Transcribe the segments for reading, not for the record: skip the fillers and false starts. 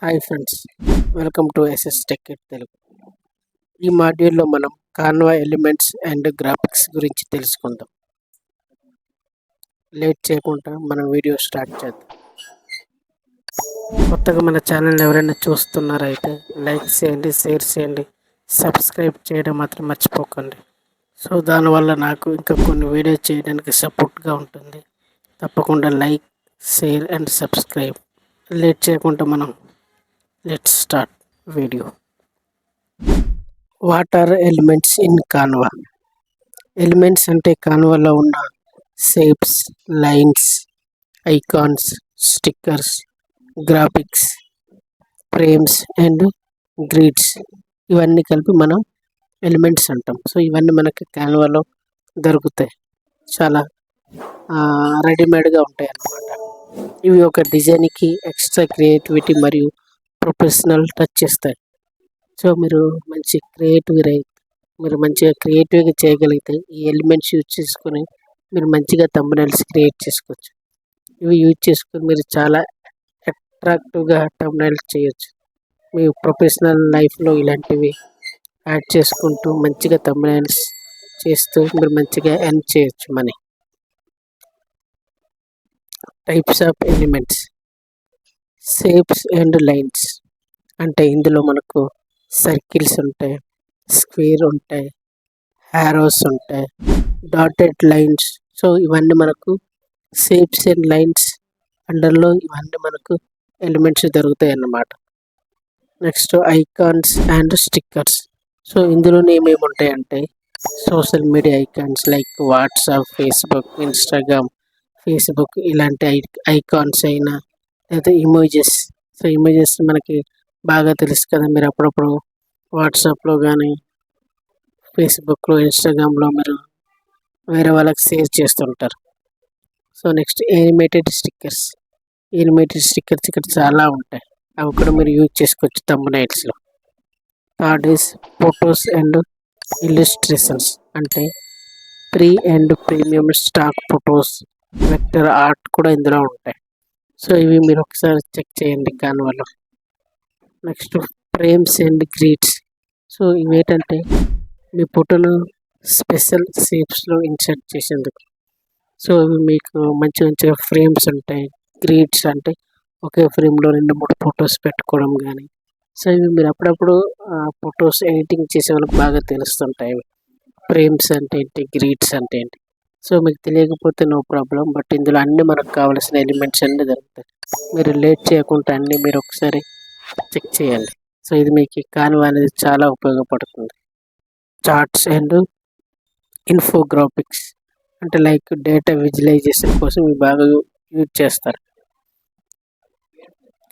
Hi friends, welcome to S S tech at Telugu. ఈ మాడ్యూల్లో మనం కాన్వా ఎలిమెంట్స్ అండ్ గ్రాఫిక్స్ గురించి తెలుసుకుందాం. లేట్ చేయకుండా మనం వీడియో స్టార్ట్ చేద్దాం. కొత్తగా మన ఛానల్ ఎవరైనా చూస్తున్నారైతే లైక్ చేయండి, షేర్ చేయండి, సబ్స్క్రైబ్ చేయడం మాత్రం మర్చిపోకండి. సో దానివల్ల నాకు ఇంకా కొన్ని వీడియో చేయడానికి సపోర్ట్గా ఉంటుంది. తప్పకుండా like, share and subscribe. Late చేయకుండా మనం let's start video. What are elements in Canva? Elements అంటే కాన్వాలో ఉన్న shapes, lines, icons, stickers, graphics, frames and grids, ఇవన్నీ కలిపి మనం ఎలిమెంట్స్ అంటాం. సో ఇవన్నీ మనకి కాన్వాలో దొరుకుతాయి, చాలా రెడీమేడ్గా ఉంటాయి అన్నమాట. ఇవి ఒక డిజైన్కి ఎక్స్ట్రా క్రియేటివిటీ మరియు ప్రొఫెషనల్ టచ్ ఇస్తాయి. సో మీరు మంచిగా క్రియేటివ్గా చేయగలిగితే ఈ ఎలిమెంట్స్ యూజ్ చేసుకొని మీరు మంచిగా థంబ్నెయిల్స్ క్రియేట్ చేసుకోవచ్చు. ఇవి యూజ్ చేసుకొని మీరు చాలా అట్రాక్టివ్గా థంబ్నెయిల్స్ చేయొచ్చు. మీ ప్రొఫెషనల్ లైఫ్లో ఇలాంటివి యాడ్ చేసుకుంటూ మంచిగా థంబ్నెయిల్స్ చేస్తూ మీరు మంచిగా ఎర్న్ చేయొచ్చు money. Types of elements. Shapes and lines అంటే ఇందులో మనకు సర్కిల్స్ ఉంటాయి, స్క్వేర్ ఉంటాయి, యారోస్ ఉంటాయి, డాటెడ్ లైన్స్. సో ఇవన్నీ మనకు షేప్స్ అండ్ లైన్స్ అండర్లో ఇవన్నీ మనకు ఎలిమెంట్స్ దొరుకుతాయి అన్నమాట. Next icons and stickers. So ఇందులోనే ఏమేమి ఉంటాయంటే social media icons like WhatsApp, Facebook, Instagram, Facebook ఇలాంటి ఐకాన్స్ అయినా, లేదా ఇమోజెస్. సో ఇమేజెస్ మనకి బాగా తెలుసు కదా, మీరు అప్పుడప్పుడు వాట్సాప్లో కానీ ఫేస్బుక్లో, ఇన్స్టాగ్రామ్లో మీరు వేరే వాళ్ళకి షేర్ చేస్తుంటారు. So next animated stickers. ఇక్కడ చాలా ఉంటాయి, అవి కూడా మీరు యూజ్ చేసుకోవచ్చు థంబ్నెయిల్స్లో. Third is photos and illustrations అంటే free and premium stock photos, vector art కూడా ఇందులో ఉంటాయి. సో ఇవి మీరు ఒకసారి చెక్ చేయండి కాన్వాలో. Next frames and grids. So ఇవేంటంటే మీ ఫోటోను స్పెషల్ షేప్స్లో ఇన్సర్ట్ చేసేందుకు. సో ఇవి మీకు మంచిగా ఫ్రేమ్స్ ఉంటాయి. గ్రిడ్స్ అంటే ఒకే ఫ్రేమ్లో 2-3 ఫొటోస్ పెట్టుకోవడం కానీ. సో ఇవి మీరు అప్పుడప్పుడు ఫొటోస్ ఎడిటింగ్ చేసే వాళ్ళకి బాగా తెలుస్తుంటాయి ఫ్రేమ్స్ అంటే ఏంటి, గ్రిడ్స్ అంటే ఏంటి. సో మీకు తెలియకపోతే నో ప్రాబ్లం, బట్ ఇందులో అన్నీ మనకు కావాల్సిన ఎలిమెంట్స్ అన్నీ దొరుకుతాయి. మీరు లేట్ చేయకుండా అన్నీ మీరు ఒకసారి చెక్ చేయండి. సో ఇది మీకు కాన్వా అనేది చాలా ఉపయోగపడుతుంది. చార్ట్స్ అండ్ ఇన్ఫోగ్రాఫిక్స్ అంటే లైక్ డేటా విజువలైజేషన్ కోసం ఇవి బాగా యూజ్ చేస్తారు.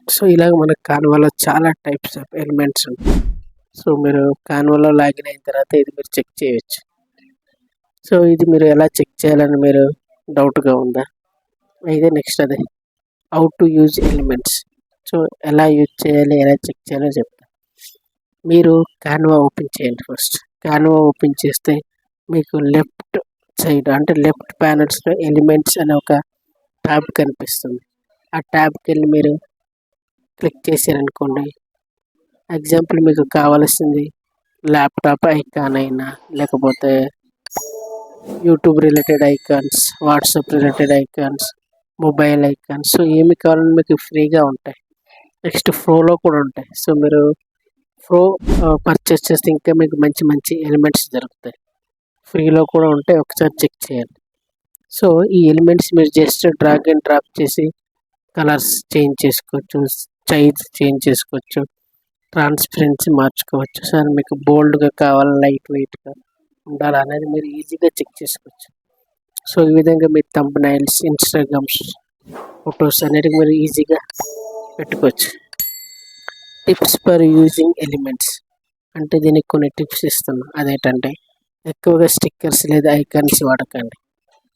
సో ఇలాగ మనకు కాన్వాలో చాలా టైప్స్ ఆఫ్ ఎలిమెంట్స్ ఉంటాయి. సో మీరు కాన్వాలో లాగిన్ అయిన తర్వాత ఇది మీరు చెక్ చేయొచ్చు. సో ఇది మీరు ఎలా చెక్ చేయాలని మీరు డౌట్గా ఉందా? అయితే నెక్స్ట్ అదే how to use elements. So ఎలా యూజ్ చేయాలి, ఎలా చెక్ చేయాలో చెప్తాను. మీరు కాన్వా ఓపెన్ చేయండి. ఫస్ట్ కాన్వా ఓపెన్ చేస్తే మీకు లెఫ్ట్ సైడ్ అంటే లెఫ్ట్ ప్యానల్స్లో ఎలిమెంట్స్ అనే ఒక ట్యాబ్ కనిపిస్తుంది. ఆ ట్యాబ్కి వెళ్ళి మీరు క్లిక్ చేశారనుకోండి, ఎగ్జాంపుల్ మీకు కావాల్సింది ల్యాప్టాప్ ఐకాన్ అయినా, లేకపోతే YouTube related icons, WhatsApp related icons, mobile icons. So ఏమి కావాలని మీకు ఫ్రీగా ఉంటాయి. నెక్స్ట్ ఫ్రోలో కూడా ఉంటాయి. సో మీరు ఫ్రో పర్చేస్ చేస్తే ఇంకా మీకు మంచి ఎలిమెంట్స్ దొరుకుతాయి. ఫ్రీలో కూడా ఉంటాయి, ఒకసారి చెక్ చేయండి. సో ఈ ఎలిమెంట్స్ మీరు జస్ట్ డ్రాగ్ అండ్ డ్రాప్ చేసి కలర్స్ చేంజ్ చేసుకోవచ్చు, సైజ్ చేంజ్ చేసుకోవచ్చు, ట్రాన్స్పరెన్సీ మార్చుకోవచ్చు. సార్ మీకు బోల్డ్గా కావాలి, లైట్ వెయిట్గా ఉండాలి అనేది మీరు ఈజీగా చెక్ చేసుకోవచ్చు. సో ఈ విధంగా మీ థంబ్నెయిల్స్, ఇన్స్టాగ్రామ్స్, ఫొటోస్ అనేటివి మీరు ఈజీగా పెట్టుకోవచ్చు. టిప్స్ ఫర్ యూజింగ్ ఎలిమెంట్స్ అంటే దీనికి కొన్ని టిప్స్ ఇస్తున్నాను. అదేంటంటే ఎక్కువగా స్టిక్కర్స్ లేదా ఐకాన్స్ వాడకండి.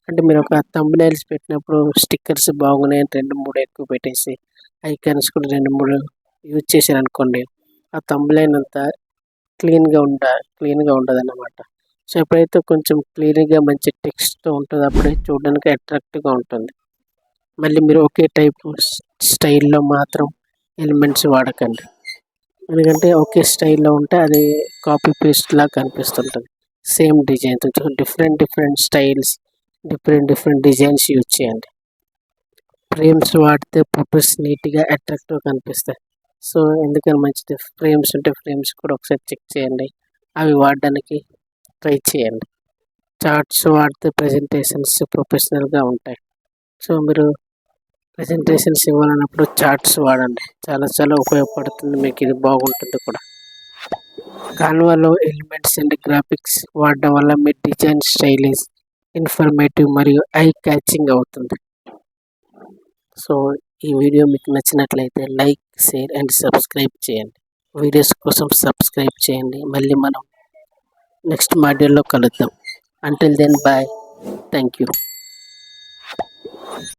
అంటే మీరు ఒక థంబ్నెయిల్స్ పెట్టినప్పుడు స్టిక్కర్స్ బాగున్నాయి 2-3 ఎక్కువ పెట్టేసి ఐకాన్స్ కూడా 2-3 యూజ్ చేశారనుకోండి, ఆ థంబ్నెయిల్ అంతా క్లీన్గా ఉండదు అన్నమాట. సో ఎప్పుడైతే కొంచెం క్లియర్గా మంచి టెక్స్ట్తో ఉంటుందో అప్పుడే చూడడానికి అట్రాక్టివ్గా ఉంటుంది. మళ్ళీ మీరు ఒకే టైపు స్టైల్లో మాత్రం ఎలిమెంట్స్ వాడకండి. ఎందుకంటే ఒకే స్టైల్లో ఉంటే అది కాపీ పేస్ట్ లాగా కనిపిస్తుంటుంది. Same design different styles, different designs use చేయండి. ఫ్రేమ్స్ వాడితే ఫొటోస్ నీట్గా అట్రాక్టివ్గా కనిపిస్తాయి. సో ఎందుకని మంచిది, ఫ్రేమ్స్ ఉంటే ఫ్రేమ్స్ కూడా ఒకసారి చెక్ చేయండి, అవి వాడడానికి ట్రై చేయండి. చార్ట్స్ వాడితే ప్రజెంటేషన్స్ ప్రొఫెషనల్గా ఉంటాయి. సో మీరు ప్రజెంటేషన్స్ ఇవ్వాలన్నప్పుడు చార్ట్స్ వాడండి, చాలా ఉపయోగపడుతుంది మీకు, ఇది బాగుంటుంది కూడా. కాన్వాలో ఎలిమెంట్స్ అండ్ గ్రాఫిక్స్ వాడడం వల్ల మీ డిజైన్ స్టైలిష్, ఇన్ఫర్మేటివ్ మరియు ఐ క్యాచింగ్ అవుతుంది. సో ఈ వీడియో మీకు నచ్చినట్లయితే లైక్, షేర్ అండ్ సబ్స్క్రైబ్ చేయండి. వీడియోస్ కోసం సబ్స్క్రైబ్ చేయండి. మళ్ళీ మనం నెక్స్ట్ మాడ్యూల్లో కలుద్దాం. Until then bye. Thank you.